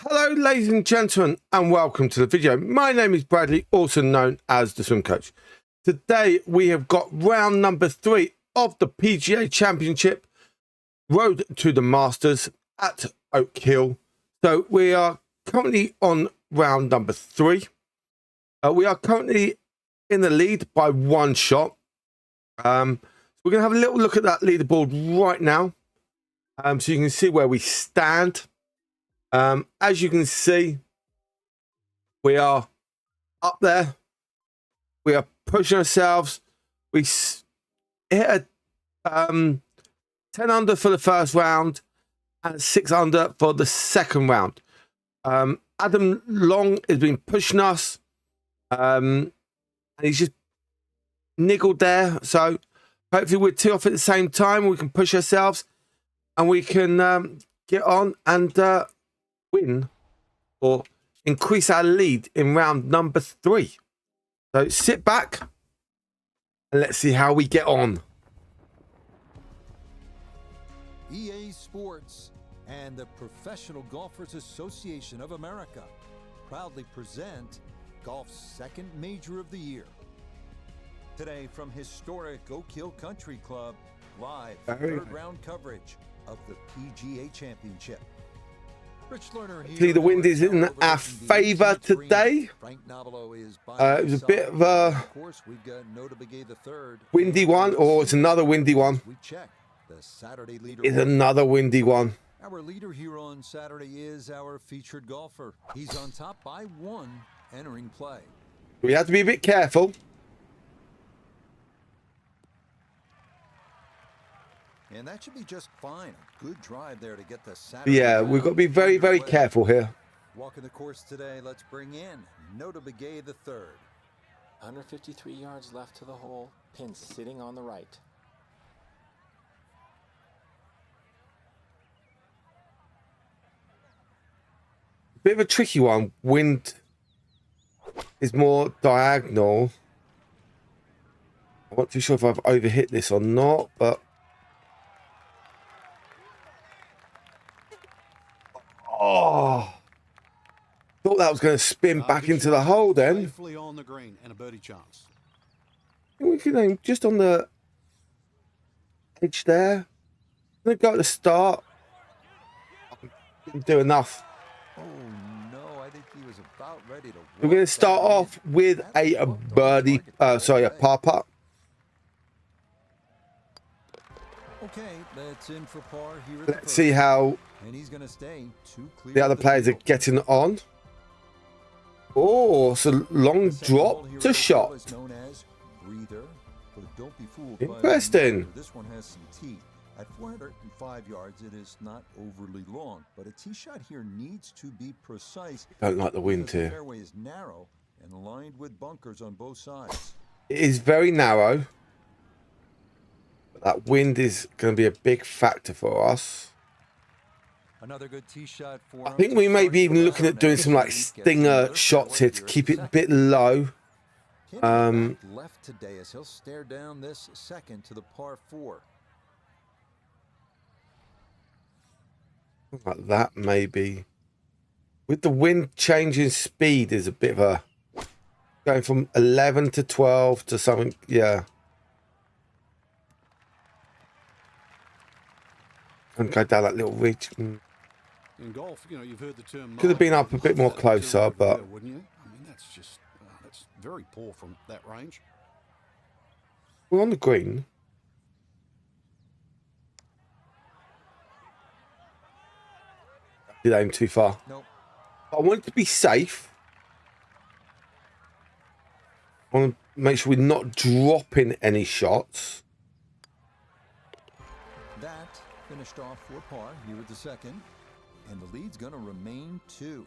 Hello ladies and gentlemen and welcome to the video. My name is Bradley, also known as the Swim Coach. Today we have got round number 3 of the PGA Championship, Road to the Masters at Oak Hill. So we are currently on round number 3. We are currently in the lead by 1 shot. We're going to have a little look at that leaderboard right now, so you can see where we stand. As you can see, we are up there. We are pushing ourselves. We hit a 10 under for the first round and 6 under for the second round. Adam Long has been pushing us, and he's just niggled there. So hopefully we're 2 off at the same time. We can push ourselves and we can get on and win or increase our lead in round number 3. So sit back and let's see how we get on. EA Sports and the Professional Golfers Association of America proudly present golf's second major of the year. Today from historic Oak Hill Country Club, live third round coverage of the PGA Championship. See, the wind is in our favour today. It was a bit of a windy one, or it's another windy one. It's another windy one. Our leader here on Saturday is our featured golfer. He's on top by 1 entering play. We have to be a bit careful. And that should be just fine. A good drive there to get the Saturday. Yeah, we've got to be very, very careful here. Walking the course today, let's bring in Nota Begay the third. 153 yards left to the hole. Pin sitting on the right. Bit of a tricky one. Wind is more diagonal. I'm not too sure if I've overhit this or not, but oh, thought that was going to spin back into the hole then. On the green and a birdie chance. We can aim just on the edge there. I'm going to go at the start. Didn't do enough. Oh no, I think he was about ready to. We're going to start off with a birdie, a par putt. Okay, that's in for par here. Let's see how and he's going to stay the other players are getting on. Oh, it's a long drop to shot. Interesting. This one has some teeth. At 405 yards, it is not overly long, but a tee shot here needs to be precise. Don't like the wind here. The fairway is narrow and lined with bunkers on both sides. It is very narrow. But that wind is going to be a big factor for us. Another good tee shot for I think we may be even looking at doing some like stinger shots here to keep it a bit low. Left today as he'll stare down this second to the par 4. Like that maybe. With the wind changing speed is a bit of a going from 11 to 12 to something, yeah. And go down that little ridge. In golf, you know, you've heard the term. Could have been up a bit more closer, but wouldn't you? I mean, that's just that's very poor from that range. we're on the green. Did aim too far. Nope. I want it to be safe. I want to make sure we're not dropping any shots. That finished off for par here at the second, and the lead's going to remain 2.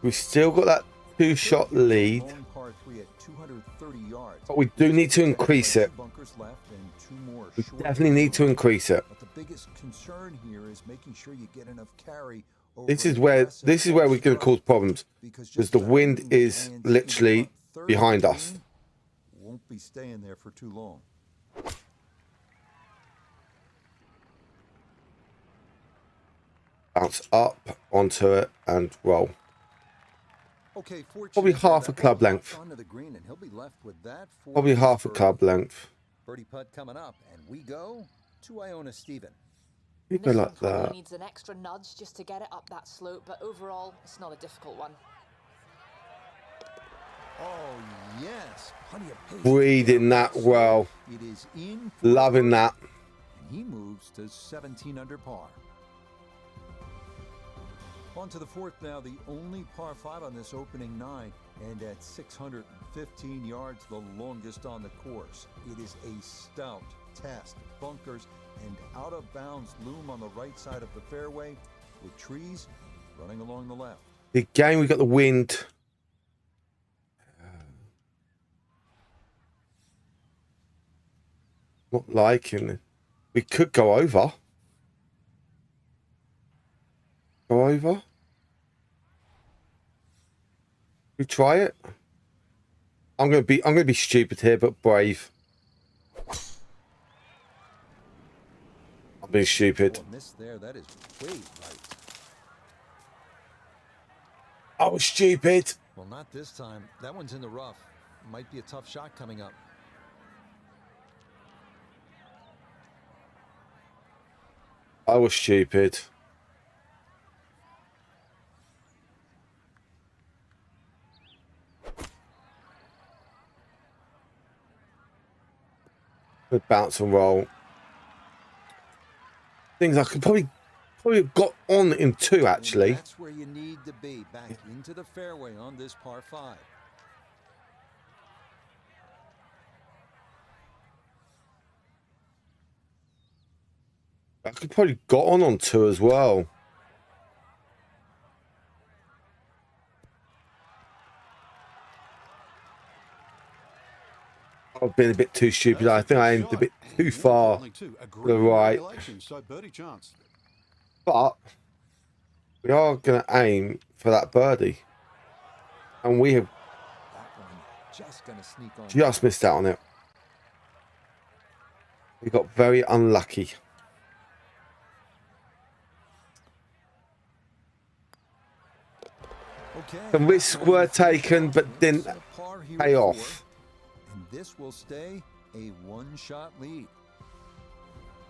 We've still got that 2-shot lead, Long par 3 at 230 yards. but we do need to increase it. Bunkers left and 2 more We short. definitely need to increase it. But the biggest concern here is making sure you get enough carry. This is where we're going to cause problems, because the wind is literally behind us. Won't be staying there for too long. Bounce up onto it and roll. Okay, Probably fortunate half that a club ball length. onto the green, and he'll be left with that for Probably his half a birdie. club length. Birdie putt coming up, and we go to Iona Stephen. You go This one like probably that. needs an extra nudge just to get it up that slope, but overall, it's not a difficult one. Oh yes, plenty of pace. Breathing that well. It is in for Loving birdie, that. and he moves to 17 under par. On to the fourth now, the only par 5 on this opening 9, and at 615 yards, the longest on the course. It is a stout test. Bunkers and out-of-bounds loom on the right side of the fairway, with trees running along the left. Again, we got the wind. Not liking it. We could go over. Go over. We try it. I'm gonna be stupid here, but brave. I'm being stupid. Oh, miss there. That is way right. I was stupid. Well, not this time. That one's in the rough. Might be a tough shot coming up. I was stupid. Good bounce and roll. Things I could probably have got on in 2 actually. And that's where you need to be, back into the fairway on this par 5. I could probably got on 2 as well. I've been a bit too stupid. I think I aimed a bit too far to the right. So birdie chance. But we are going to aim for that birdie. And we have That one just going to sneak on. just missed out on it. We got very unlucky. Okay. The risks were taken, but didn't pay off. And this will stay a one-shot lead.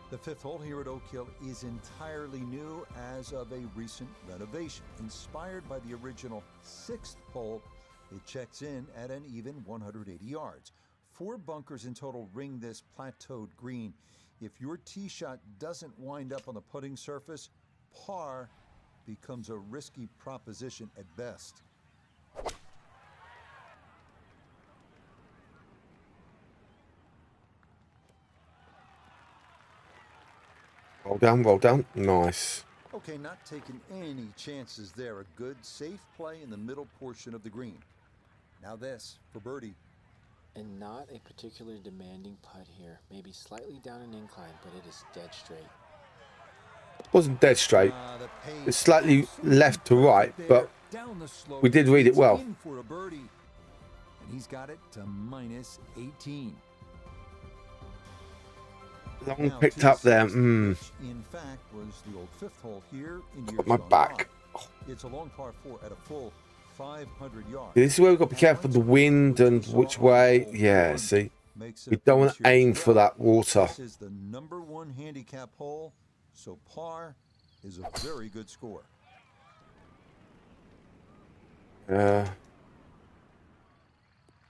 The 5th hole here at Oak Hill is entirely new as of a recent renovation. Inspired by the original 6th hole, it checks in at an even 180 yards. 4 bunkers in total ring this plateaued green. If your tee shot doesn't wind up on the putting surface, par becomes a risky proposition at best. Roll down. Nice. Okay, not taking any chances there. A good, safe play in the middle portion of the green. Now this for birdie. And not a particularly demanding putt here. Maybe slightly down an incline, but it is dead straight. Wasn't dead straight. The pace It's slightly left to right, but down the slope, we did read it well. in for a birdie. And he's got it to minus 18. long Now, picked to up there. six, which in fact was the old 5th hole here in years Got my gone back. by. It's a long par 4 at a full 500 yards. This is where we've got to be careful of the wind and which way. Yeah, see. Makes We it a don't want finish to here aim as for well. that water. This is the #1 handicap hole, so par is a very good score.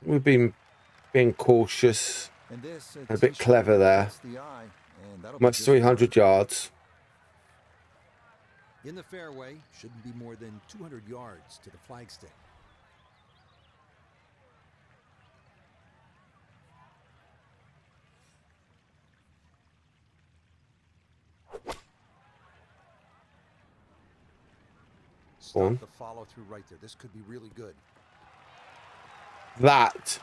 We've been being cautious. And this A bit clever there. The eye, and that'll be Almost good. 300 yards. In the fairway, shouldn't be more than 200 yards to the flagstick. On. Stop the follow through right there. This could be really good. That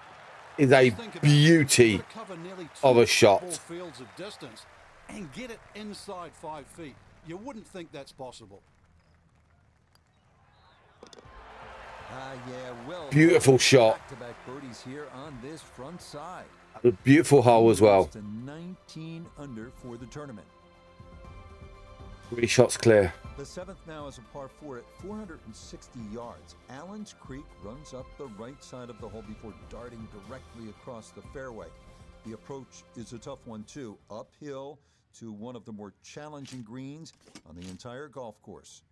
is a Think about it. beauty You've got to cover nearly of a 2 shot. football fields of distance and get it inside 5 feet. You wouldn't think that's possible. Yeah, well, Beautiful shot. back-to-back birdies here on this front side. A beautiful hole as well. To 19 under for the tournament. 3 shots clear. The seventh now is a par 4 at 460 yards. Allen's Creek runs up the right side of the hole before darting directly across the fairway. The approach is a tough one too, uphill to one of the more challenging greens on the entire golf course.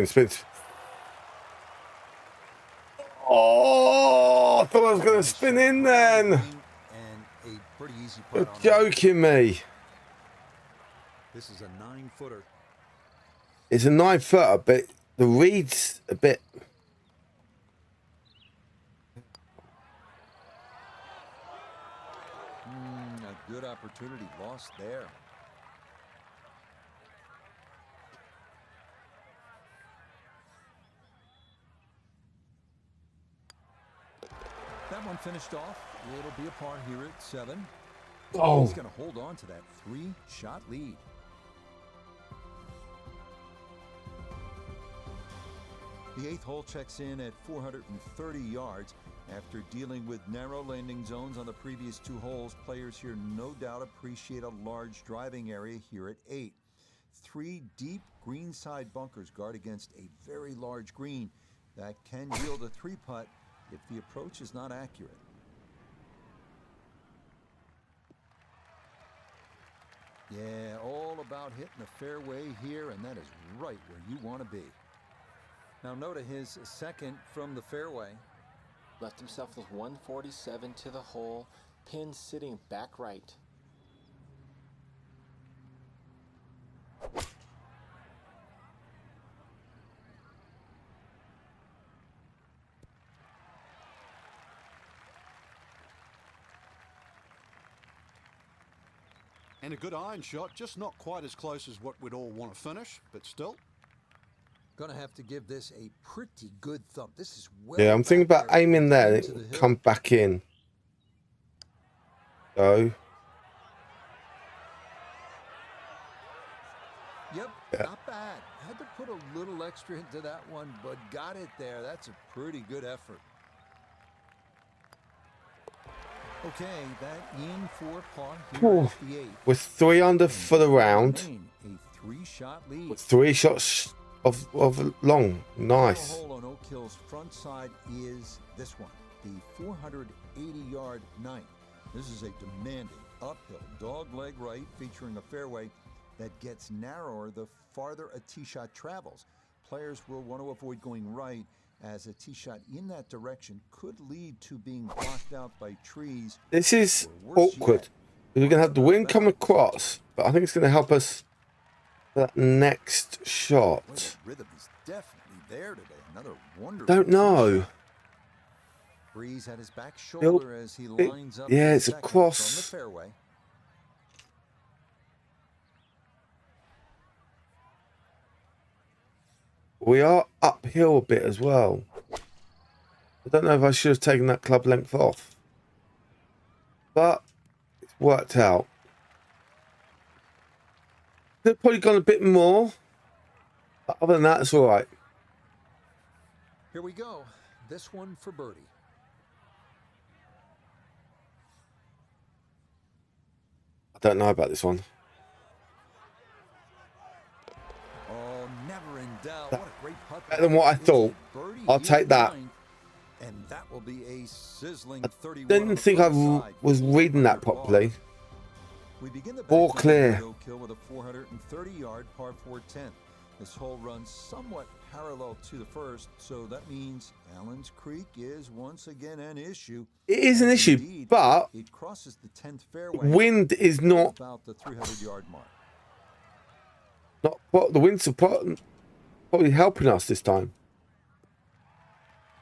Spins. Oh, I thought I was going to spin in then. And a pretty easy You're putt on that. joking me. This is a 9-footer. It's a 9-footer, but the reed's a bit. A good opportunity lost there. That one finished off. It'll be a par here at 7. Oh, He's going to hold on to that 3-shot lead. The 8th hole checks in at 430 yards. After dealing with narrow landing zones on the previous 2 holes, players here no doubt appreciate a large driving area here at 8. 3 deep greenside bunkers guard against a very large green that can yield a 3-putt if the approach is not accurate. Yeah, all about hitting the fairway here, and that is right where you want to be. Now note his second from the fairway. Left himself with 147 to the hole, pin sitting back right. And a good iron shot, just not quite as close as what we'd all want to finish, but still. Gonna have to give this a pretty good thump. This is well yeah, I'm thinking back about there aiming there and into it the will hill. come back in. So, Yep, Yeah. not bad. Had to put a little extra into that one, but got it there. That's a pretty good effort. Okay, that in for par here Ooh. at the 8th. with 3 under for the round, Remain a 3-shot lead. with 3 shots of long. Nice. The hole on Oak Hill's front side is this one, the 480-yard 9th. This is a demanding uphill dogleg right featuring a fairway that gets narrower the farther a tee shot travels. Players will want to avoid going right, as a tee shot in that direction could lead to being blocked out by trees. This is Or worse awkward. yet, We're going to have the wind come across, but I think it's going to help us for that next Boy, shot. the rhythm is definitely there today. Another wonderful Don't tee know. shot. Breeze at his back shoulder as he lines up. yeah, his it's second across. from the fairway. We are uphill a bit as well. I don't know if I should have taken that club length off, but it's worked out. Could have probably gone a bit more, but other than that, it's all right. Here we go. This one for birdie. I don't know about this one. Oh, never in doubt. What a great putt. Better than what I It's a thought. birdie I'll here take that. tonight, and that will be a sizzling I 31 didn't on the think I front side. was reading that properly. We begin the Ball back clear. nine at Oak Hill with a 430-yard par 4 10th. This hole runs somewhat parallel to the first, so that means Allen's Creek is once again an issue. It is an And issue, indeed, but it crosses the 10th fairway wind is not about the 300-yard mark. the wind's probably helping us this time.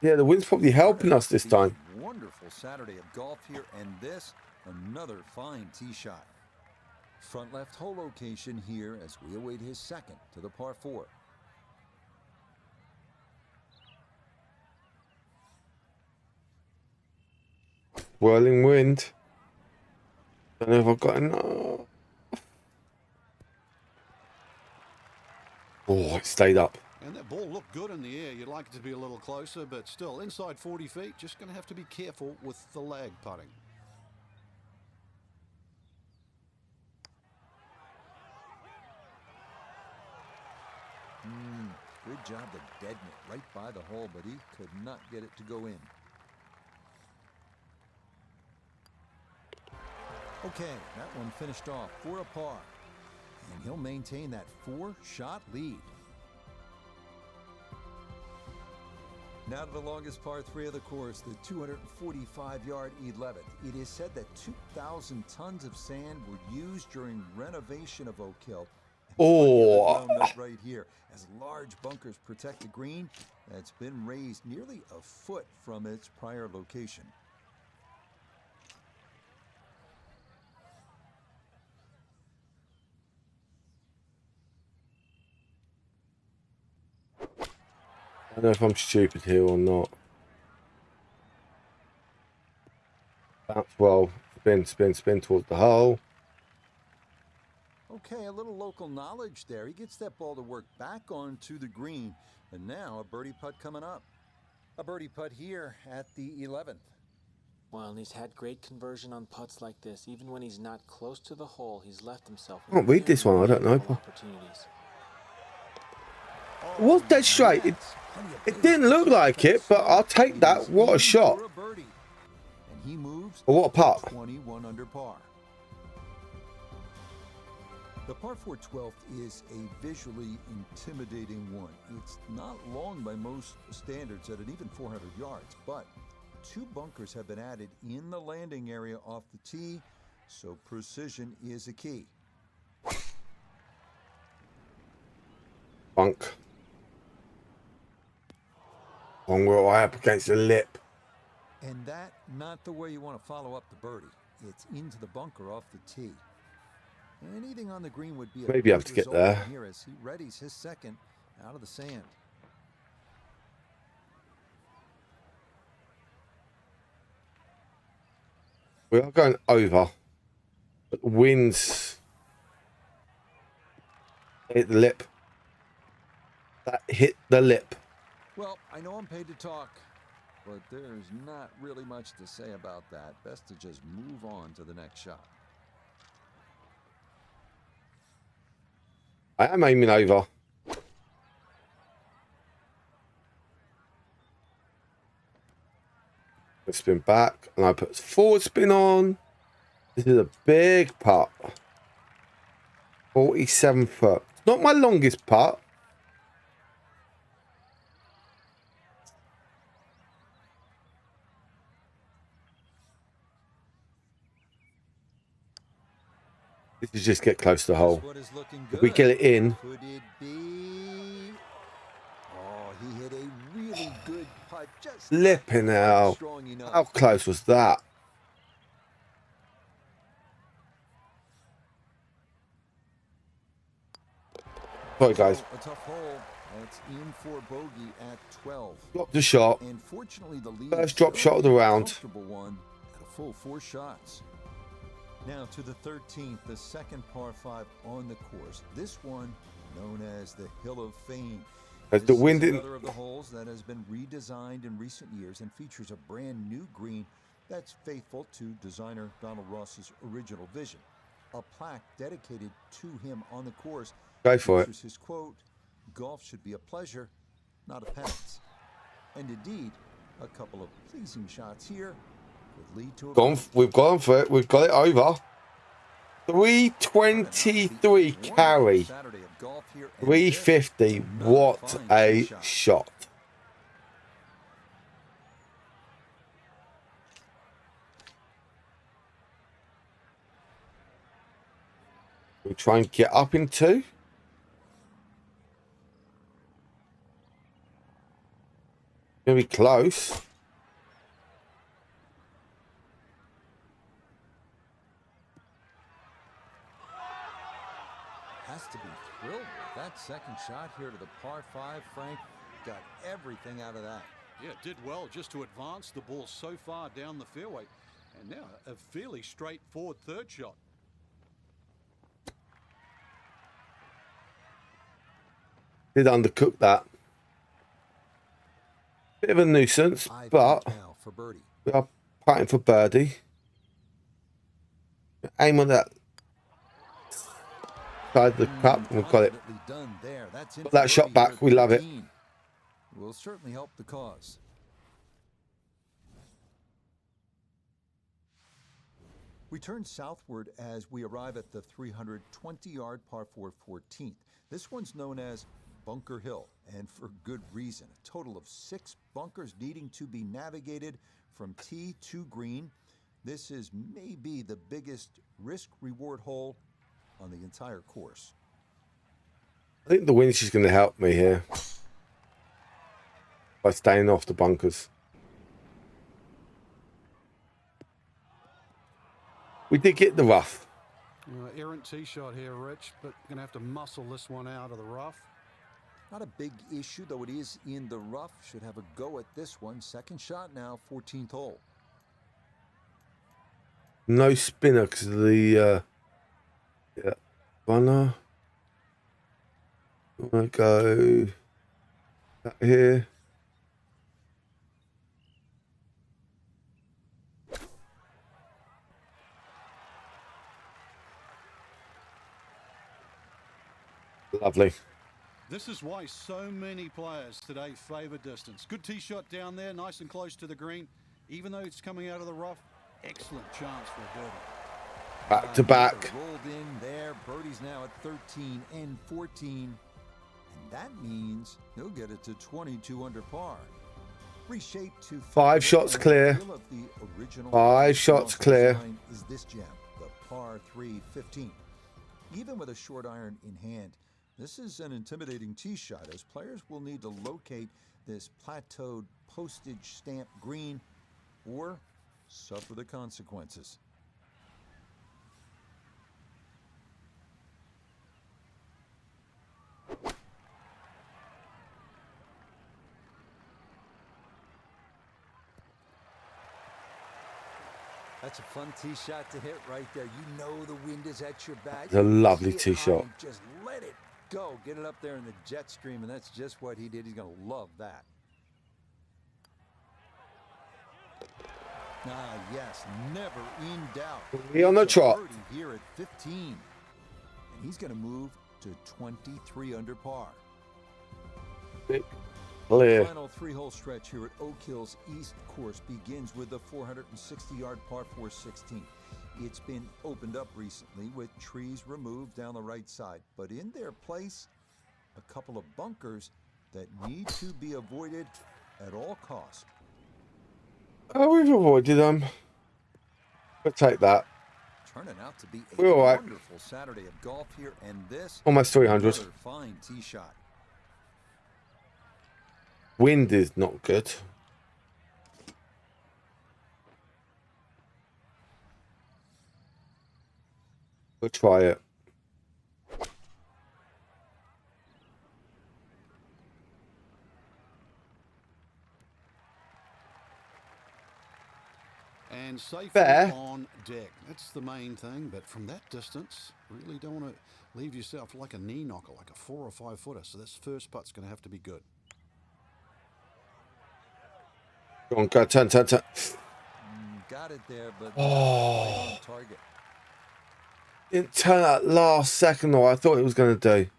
Yeah, the wind's probably helping us this time. Wonderful Saturday of golf here, and this, another fine tee shot. Front left hole location here as we await his second to the par 4. Whirling wind. Don't know if I've got enough. Oh, it stayed up. And that ball looked good in the air. You'd like it to be a little closer, but still inside 40 feet. Just going to have to be careful with the lag putting. Good job to deaden it right by the hole, but he could not get it to go in. Okay, that one finished off for a par. And he'll maintain that 4-shot lead. Now to the longest par 3 of the course, the 245-yard 11th. It is said that 2,000 tons of sand were used during renovation of Oak Hill. Oh, right here, as large bunkers protect the green that's been raised nearly a foot from its prior location. I don't know if I'm stupid here or not. Bounce well, spin towards the hole. Okay, a little local knowledge there. He gets that ball to work back onto the green. And now a birdie putt coming up. A birdie putt here at the 11th. Well, and he's had great conversion on putts like this. Even when he's not close to the hole, he's left himself. I can't read this one, I don't know. Opportunities. It was dead straight. It didn't look like it, but I'll take that. What a shot. And he moves Or what a putt. 21 under par. The par 4 12th is a visually intimidating one. It's not long by most standards at an even 400 yards, but 2 bunkers have been added in the landing area off the tee, so precision is a key. Bunk. Long wheel eye up against the lip. And that not the way you want to follow up the birdie. It's into the bunker off the tee. Anything on the green would be a Maybe I have to get there. here as he readies his second out of the sand. We are going over, but the winds hit the lip. That hit the lip. Well, I know I'm paid to talk, but there's not really much to say about that. Best to just move on to the next shot. I am aiming over. I spin back and I put forward spin on. This is a big putt. 47 foot. Not my longest putt. This is just get close to the hole. If we get it in. Could it be? Oh, he hit a really good putt. Just Flipping out. strong enough. How close was that? Sorry, guys. A tough hole. That's in for bogey at 12. Dropped the shot. And fortunately, the lead First drop shot of the round. comfortable one at a full 4 shots. Now to the 13th, the second par 5 on the course. This one known as the Hill of Fame. As the This wind is in. another of the holes that has been redesigned in recent years and features a brand new green that's faithful to designer Donald Ross's original vision. A plaque dedicated to him on the course Go for it. features his quote, "Golf should be a pleasure, not a penance." And indeed, a couple of pleasing shots here would lead to a We've gone for it. We've got it over. 323 carry. Saturday of golf here, and 350. this, What fine a tee shot. shot. We try and get up in 2. Gonna be close. Has to be thrilled with that second shot here to the par 5. Frank got everything out of that. Yeah, did well just to advance the ball so far down the fairway. And now a fairly straightforward third shot. Did undercook that. Bit of a nuisance, 5 but now for birdie. we are putting for birdie. Aim on that side of the cup. We've got it. Confidently done there. That's in Got for that shot birdie back. here at We love it. 13. Will certainly help the cause. We turn southward as we arrive at the 320-yard par 4 14th. This one's known as Bunker Hill, and for good reason. A total of 6 bunkers needing to be navigated from tee to green. This is maybe the biggest risk-reward hole on the entire course. I think the winch is going to help me here by staying off the bunkers. We did get the rough. Errant tee shot here, Rich, but going to have to muscle this one out of the rough. Not a big issue, though it is in the rough. Should have a go at this one. Second shot now, 14th hole. No spinner because of the runner. I'm going to go back here. Lovely. This is why so many players today favour distance. Good tee shot down there, nice and close to the green. Even though it's coming out of the rough, excellent chance for a birdie. Back to back. Rolled in there. Birdie's now at 13 and 14. And that means he'll get it to 22 under par. Reshaped to 5 shots clear. 5 shots clear. Is this gem, the par 3 15. Even with a short iron in hand, this is an intimidating tee shot as players will need to locate this plateaued postage stamp green or suffer the consequences. That's a fun tee shot to hit right there. You know the wind is at your back. It's a lovely See it tee shot. high, just let it go. Get it up there in the jet stream, and that's just what he did. He's going to love that. Ah, yes, never in doubt. We on the It's a trot. birdie here at 15. And he's going to move to 23 under par. Clear. Final 3-hole stretch here at Oak Hill's East Course begins with the 460-yard par 4 16. It's been opened up recently with trees removed down the right side, but in their place, a couple of bunkers that need to be avoided at all costs. Oh, we've avoided them. We'll take that. Turning out to be a We're all right. wonderful Saturday of golf here, and this Almost 300. another fine tee shot. Wind is not good. We'll try it. And safely Fair. on deck. That's the main thing, but from that distance, really don't want to leave yourself like a knee knocker, like a 4 or 5 footer. So this first putt's going to have to be good. Go on, go, turn. Got it there, but Oh. on target. Didn't turn that last second, or I thought it was going to do.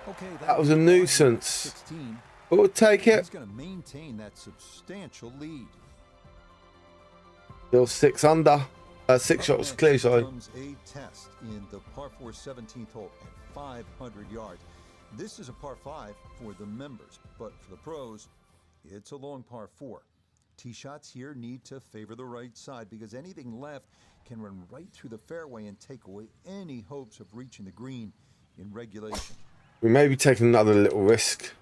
Okay, That was a nuisance. 16. But we'll take it. He's going to maintain that substantial lead. Still 6 under. 6 shots Up clear, next sorry. comes a test in the par 4 17th hole at 500 yards. This is a par 5 for the members, but for the pros, it's a long par 4. Tee shots here need to favor the right side because anything left can run right through the fairway and take away any hopes of reaching the green in regulation. We may be taking another little risk.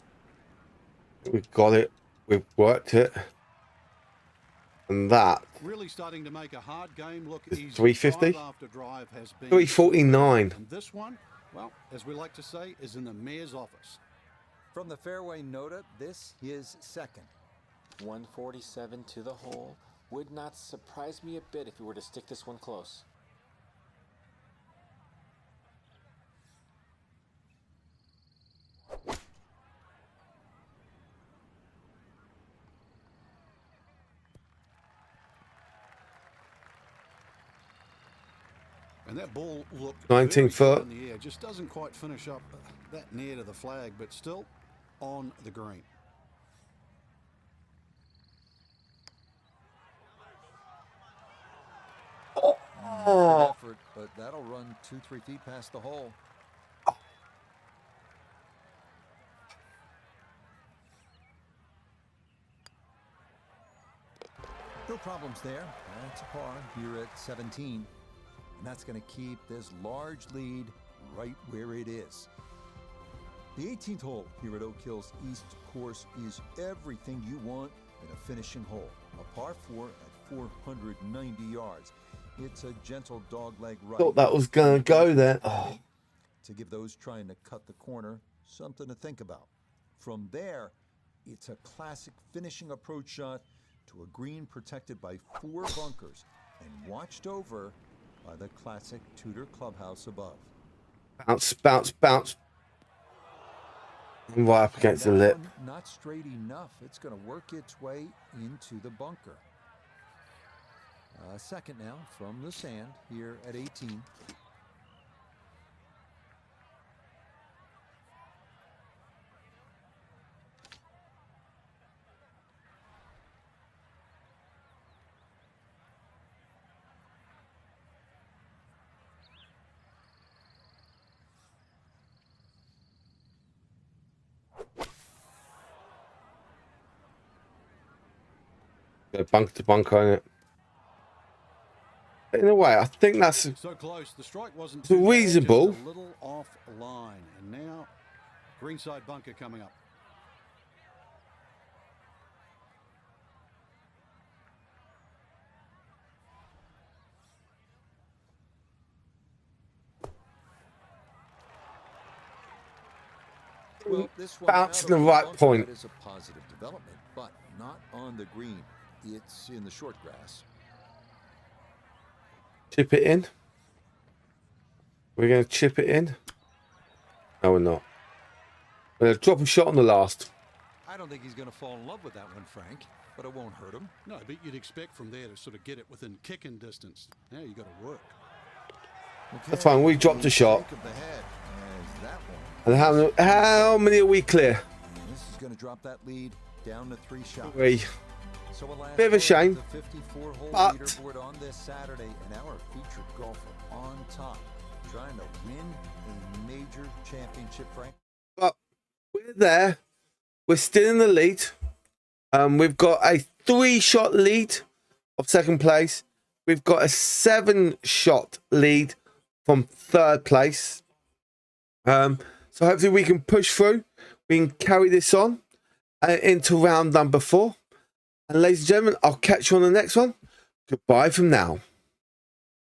We've got it. We've worked it. And that Really starting to make a hard game look is easy. 350. Drive after drive has been 349. and this one, well, as we like to say, is in the mayor's office. From the fairway nota, this is second. 147 to the hole. Would not surprise me a bit if we were to stick this one close. And that ball looked 19 very foot. good in the air. Just doesn't quite finish up that near to the flag, but still on the green. Good effort, but that'll run 2-3 feet past the hole. No problems there. That's a par here at 17. And that's going to keep this large lead right where it is. The 18th hole here at Oak Hill's East course is everything you want in a finishing hole. A par 4 at 490 yards. It's a gentle dogleg right. Thought that was going to go there. Oh. To give those trying to cut the corner something to think about. From there, it's a classic finishing approach shot to a green protected by 4 bunkers and watched over by the classic Tudor clubhouse above. Bounce, bounce, bounce. Right up against the lip. Not straight enough. It's going to work its way into the bunker. Second now from the sand here at 18. Go bunker to bunker on it. In a way, I think that's So close. The strike wasn't So too bad, reasonable. just a little off line. And now, greenside bunker coming up. Well, this one bounce out in of the right bunker, point. that is a positive development, but not on the green. It's in the short grass. chip it in. We're going to chip it in. No, we're not. We're going to drop a shot on the last. I don't think he's going to fall in love with that one, Frank, but it won't hurt him. No, but you'd expect from there to sort of get it within kicking distance. Now you got to work. Okay, That's fine. We dropped a shot. shake of the head as that one. And how many are we clear? And this is going to drop that lead down to 3 shots. 3. So a last Bit of a look at shame, the 54-hole but- leaderboard on this Saturday, and our featured golfer on top, trying to win a major championship, Frank. But we're there. We're still in the lead. We've got a 3-shot lead of second place. We've got a 7-shot lead from third place. So hopefully we can push through. We can carry this on into round number 4. And ladies and gentlemen, I'll catch you on the next one. Goodbye from now.